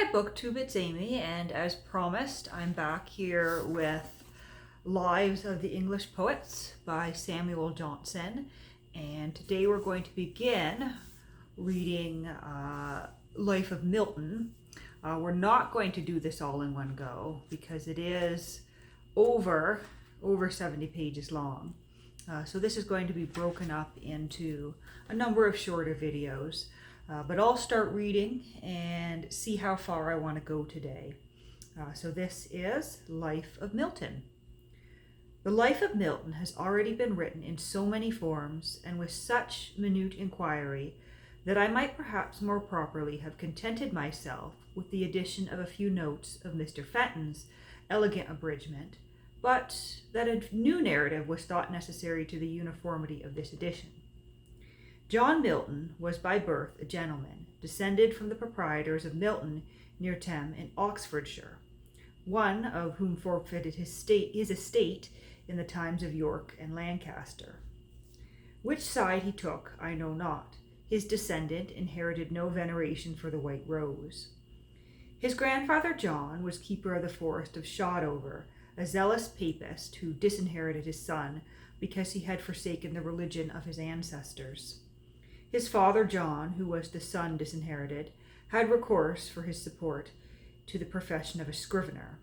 Hi BookTube, it's Amy, and as promised, I'm back here with Lives of the English Poets by Samuel Johnson, and today we're going to begin reading Life of Milton. We're not going to do this all in one go because it is over 70 pages long. So this is going to be broken up into a number of shorter videos. But I'll start reading and see how far I want to go today. So this is Life of Milton. The Life of Milton has already been written in so many forms and with such minute inquiry that I might perhaps more properly have contented myself with the addition of a few notes of Mr. Fenton's elegant abridgment, but that a new narrative was thought necessary to the uniformity of this edition. John Milton was by birth a gentleman, descended from the proprietors of Milton near Thames in Oxfordshire, one of whom forfeited his estate in the times of York and Lancaster. Which side he took, I know not. His descendant inherited no veneration for the White Rose. His grandfather John was keeper of the forest of Shodover, a zealous papist who disinherited his son because he had forsaken the religion of his ancestors. His father John, who was the son disinherited, had recourse for his support to the profession of a scrivener.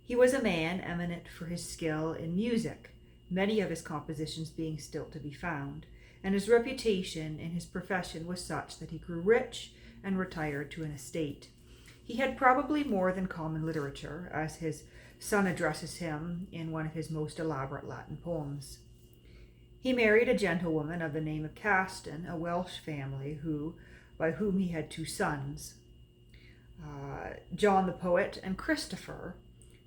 He was a man eminent for his skill in music, many of his compositions being still to be found, and his reputation in his profession was such that he grew rich and retired to an estate. He had probably more than common literature, as his son addresses him in one of his most elaborate Latin poems. He married a gentlewoman of the name of Caston, a Welsh family by whom he had two sons, John the poet and Christopher,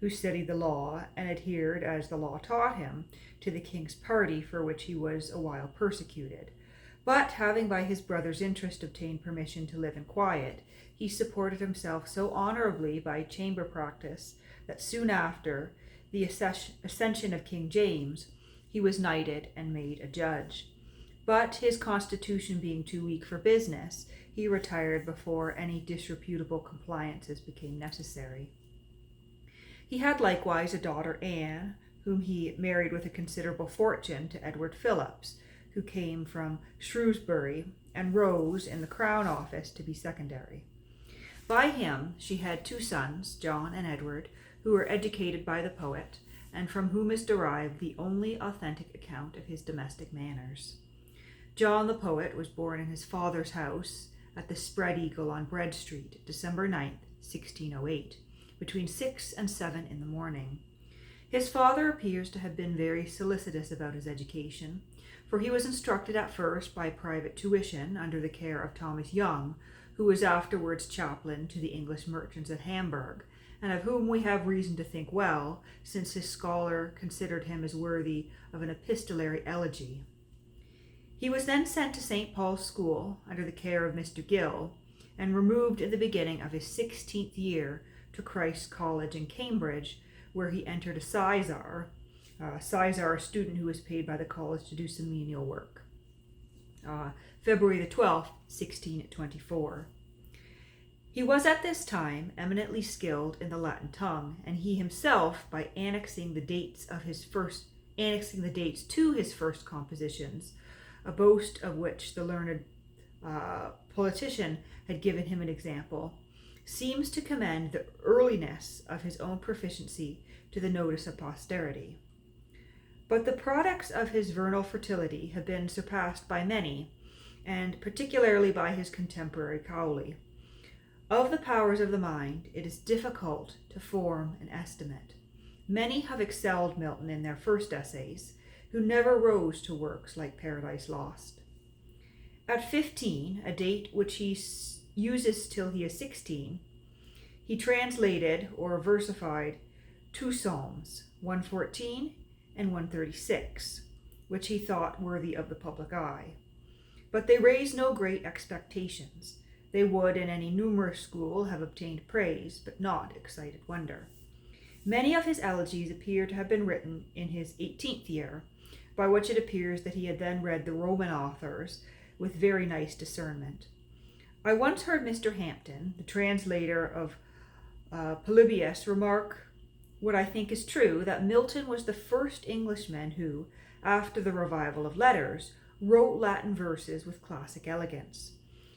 who studied the law and adhered, as the law taught him, to the king's party, for which he was a while persecuted. But having by his brother's interest obtained permission to live in quiet, he supported himself so honorably by chamber practice that soon after the accession of King James, he was knighted and made a judge. But his constitution being too weak for business, he retired before any disreputable compliances became necessary. He had likewise a daughter Anne, whom he married with a considerable fortune to Edward Phillips, who came from Shrewsbury and rose in the Crown Office to be secondary. By him she had two sons, John and Edward, who were educated by the poet, and from whom is derived the only authentic account of his domestic manners. John the poet was born in his father's house at the Spread Eagle on Bread Street, December 9th, 1608, between 6 and 7 in the morning. His father appears to have been very solicitous about his education, for he was instructed at first by private tuition under the care of Thomas Young, who was afterwards chaplain to the English merchants at Hamburg, and of whom we have reason to think well, since his scholar considered him as worthy of an epistolary elegy. He was then sent to St. Paul's School under the care of Mr. Gill, and removed in the beginning of his 16th year to Christ's College in Cambridge, where he entered a sizar, a student who was paid by the college to do some menial work. February the 12th, 1624. He was at this time eminently skilled in the Latin tongue, and he himself, by annexing the dates to his first compositions, a boast of which the learned politician had given him an example, seems to commend the earliness of his own proficiency to the notice of posterity. But the products of his vernal fertility have been surpassed by many, and particularly by his contemporary Cowley. Of the powers of the mind, it is difficult to form an estimate. Many have excelled Milton in their first essays, who never rose to works like Paradise Lost. At 15, a date which he uses till he is 16, he translated or versified two psalms, 114 and 136, which he thought worthy of the public eye. But they raised no great expectations. They would, in any numerous school, have obtained praise, but not excited wonder. Many of his elegies appear to have been written in his 18th year, by which it appears that he had then read the Roman authors with very nice discernment. I once heard Mr. Hampton, the translator of Polybius, remark what I think is true, that Milton was the first Englishman who, after the revival of letters, wrote Latin verses with classic elegance.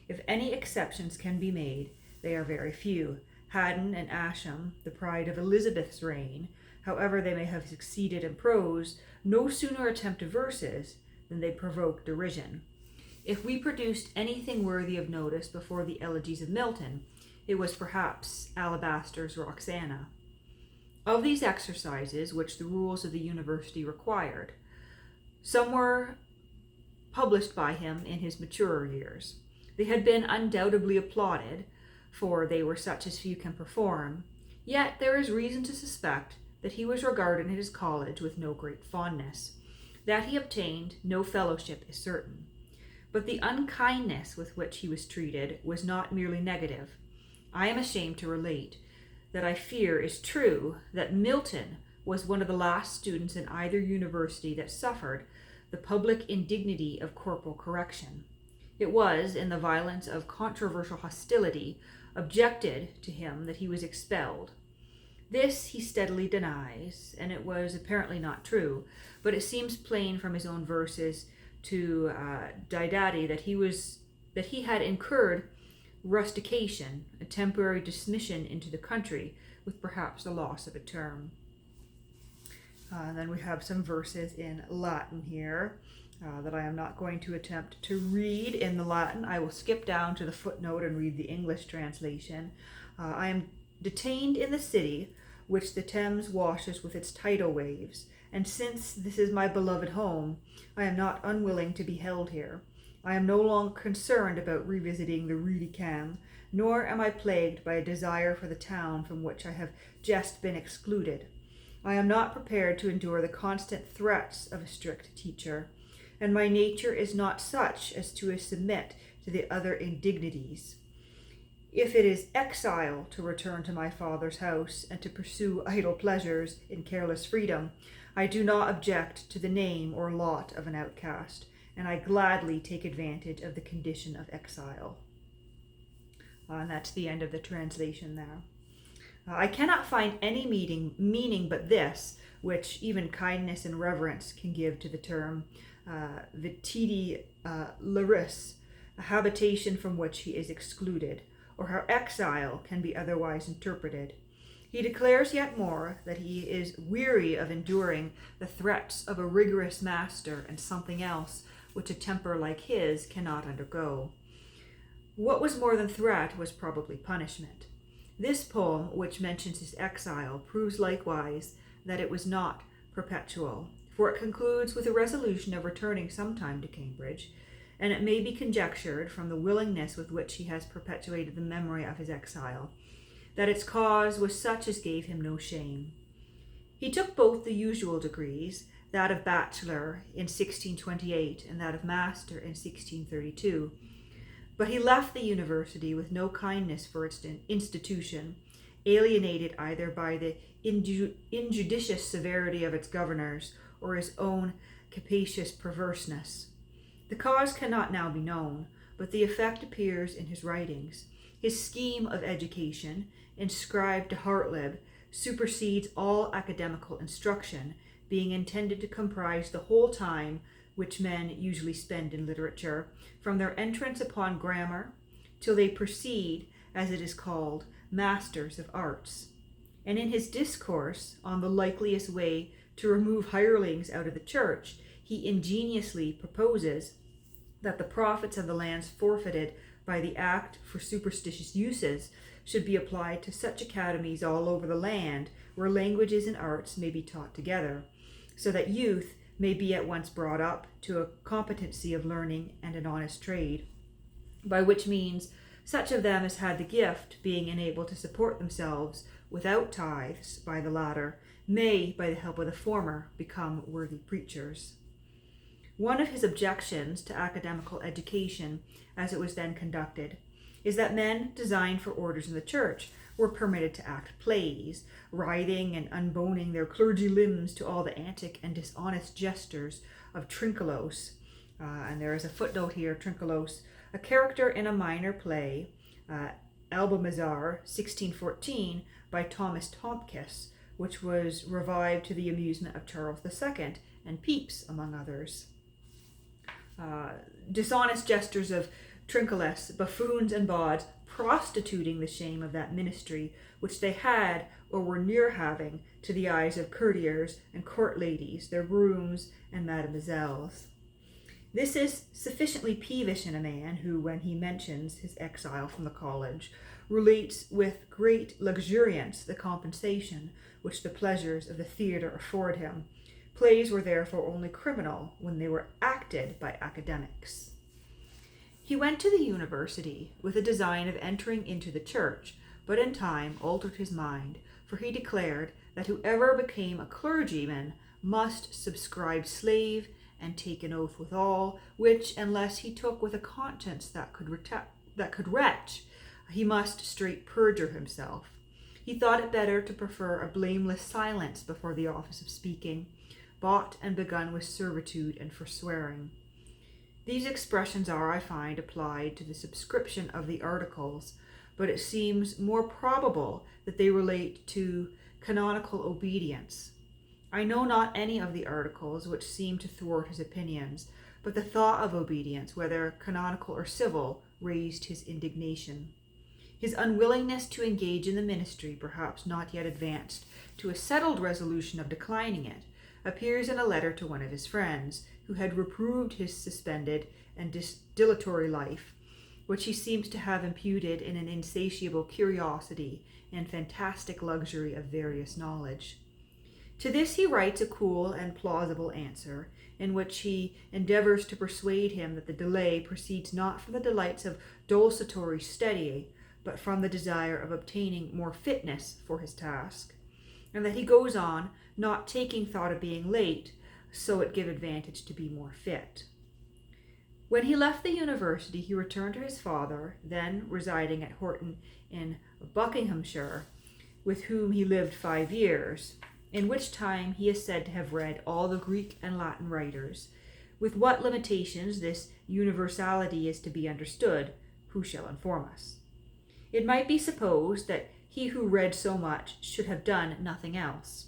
If any exceptions can be made, they are very few. Haddon and Ascham, the pride of Elizabeth's reign, however they may have succeeded in prose, no sooner attempted verses than they provoked derision. If we produced anything worthy of notice before the elegies of Milton, it was perhaps Alabaster's Roxana. Of these exercises, which the rules of the university required, some were published by him in his maturer years. They had been undoubtedly applauded, for they were such as few can perform, yet there is reason to suspect that he was regarded in his college with no great fondness. That he obtained no fellowship is certain. But the unkindness with which he was treated was not merely negative. I am ashamed to relate that I fear is true that Milton was one of the last students in either university that suffered the public indignity of corporal correction. It was, in the violence of controversial hostility, objected to him that he was expelled. This he steadily denies, and it was apparently not true, but it seems plain from his own verses to Diodati that he had incurred rustication, a temporary dismission into the country, with perhaps the loss of a term. Then we have some verses in Latin here that I am not going to attempt to read in the Latin. I will skip down to the footnote and read the English translation. I am detained in the city which the Thames washes with its tidal waves, and since this is my beloved home, I am not unwilling to be held here. I am no longer concerned about revisiting the Rue de Cam, nor am I plagued by a desire for the town from which I have just been excluded. I am not prepared to endure the constant threats of a strict teacher, and my nature is not such as to submit to the other indignities. If it is exile to return to my father's house and to pursue idle pleasures in careless freedom, I do not object to the name or lot of an outcast, and I gladly take advantage of the condition of exile. And that's the end of the translation there. I cannot find any meaning but this, which even kindness and reverence can give to the term vitidi laris, a habitation from which he is excluded, or how exile can be otherwise interpreted. He declares yet more that he is weary of enduring the threats of a rigorous master and something else which a temper like his cannot undergo. What was more than threat was probably punishment. This poem, which mentions his exile, proves likewise that it was not perpetual, for it concludes with a resolution of returning sometime to Cambridge, and it may be conjectured from the willingness with which he has perpetuated the memory of his exile, that its cause was such as gave him no shame. He took both the usual degrees, that of bachelor in 1628 and that of master in 1632, but he left the university with no kindness for its institution, alienated either by the injudicious severity of its governors or his own capacious perverseness. The cause cannot now be known, but the effect appears in his writings. His scheme of education, inscribed to Hartlib, supersedes all academical instruction, being intended to comprise the whole time which men usually spend in literature, from their entrance upon grammar till they proceed, as it is called, masters of arts. And in his discourse on the likeliest way to remove hirelings out of the church, he ingeniously proposes that the profits of the lands forfeited by the Act for superstitious uses should be applied to such academies all over the land where languages and arts may be taught together, so that youth may be at once brought up to a competency of learning and an honest trade, by which means such of them as had the gift, being enabled to support themselves without tithes by the latter, may, by the help of the former, become worthy preachers. One of his objections to academical education, as it was then conducted, is that men designed for orders in the church were permitted to act plays, writhing and unboning their clergy limbs to all the antic and dishonest gestures of Trinkelos. And there is a footnote here, Trinkelos, a character in a minor play, Albumazar, 1614, by Thomas Tompkins, which was revived to the amusement of Charles II and Pepys, among others. Dishonest jesters of Trinculis, buffoons and bawds, prostituting the shame of that ministry which they had or were near having to the eyes of courtiers and court ladies, their grooms and mademoiselles. This is sufficiently peevish in a man who, when he mentions his exile from the college, relates with great luxuriance the compensation which the pleasures of the theatre afford him. Plays were therefore only criminal when they were acted by academics. He went to the university with a design of entering into the church, but in time altered his mind, for he declared that whoever became a clergyman must subscribe slave and take an oath withal, which, unless he took with a conscience that could retch, he must straight perjure himself. He thought it better to prefer a blameless silence before the office of speaking, bought and begun with servitude and forswearing. These expressions are, I find, applied to the subscription of the articles, but it seems more probable that they relate to canonical obedience. I know not any of the articles which seem to thwart his opinions, but the thought of obedience, whether canonical or civil, raised his indignation. His unwillingness to engage in the ministry, perhaps not yet advanced to a settled resolution of declining it, appears in a letter to one of his friends, who had reproved his suspended and dilatory life, which he seems to have imputed in an insatiable curiosity and fantastic luxury of various knowledge. To this he writes a cool and plausible answer, in which he endeavors to persuade him that the delay proceeds not from the delights of desultory study, but from the desire of obtaining more fitness for his task, and that he goes on, not taking thought of being late, so it give advantage to be more fit. When he left the university, he returned to his father, then residing at Horton in Buckinghamshire, with whom he lived 5 years, in which time he is said to have read all the Greek and Latin writers. With what limitations this universality is to be understood, who shall inform us? It might be supposed that he who read so much should have done nothing else.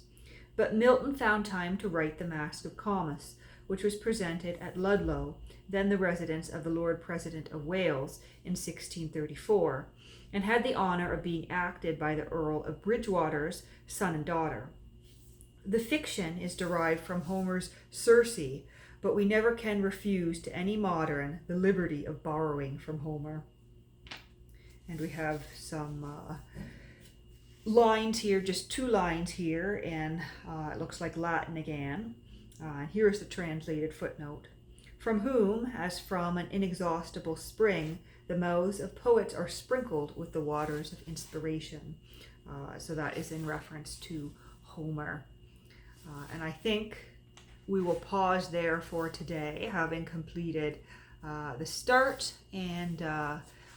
But Milton found time to write the Masque of Comus, which was presented at Ludlow, then the residence of the Lord President of Wales, in 1634, and had the honour of being acted by the Earl of Bridgewater's son and daughter. The fiction is derived from Homer's Circe, but we never can refuse to any modern the liberty of borrowing from Homer. And we have some lines here, just 2 lines here, and it looks like Latin again. Here is the translated footnote. From whom, as from an inexhaustible spring, the mouths of poets are sprinkled with the waters of inspiration. So that is in reference to Homer. And I think we will pause there for today, having completed the start and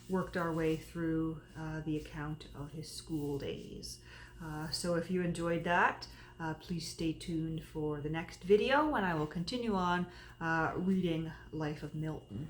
worked our way through the account of his school days. So if you enjoyed that, please stay tuned for the next video when I will continue on reading Life of Milton.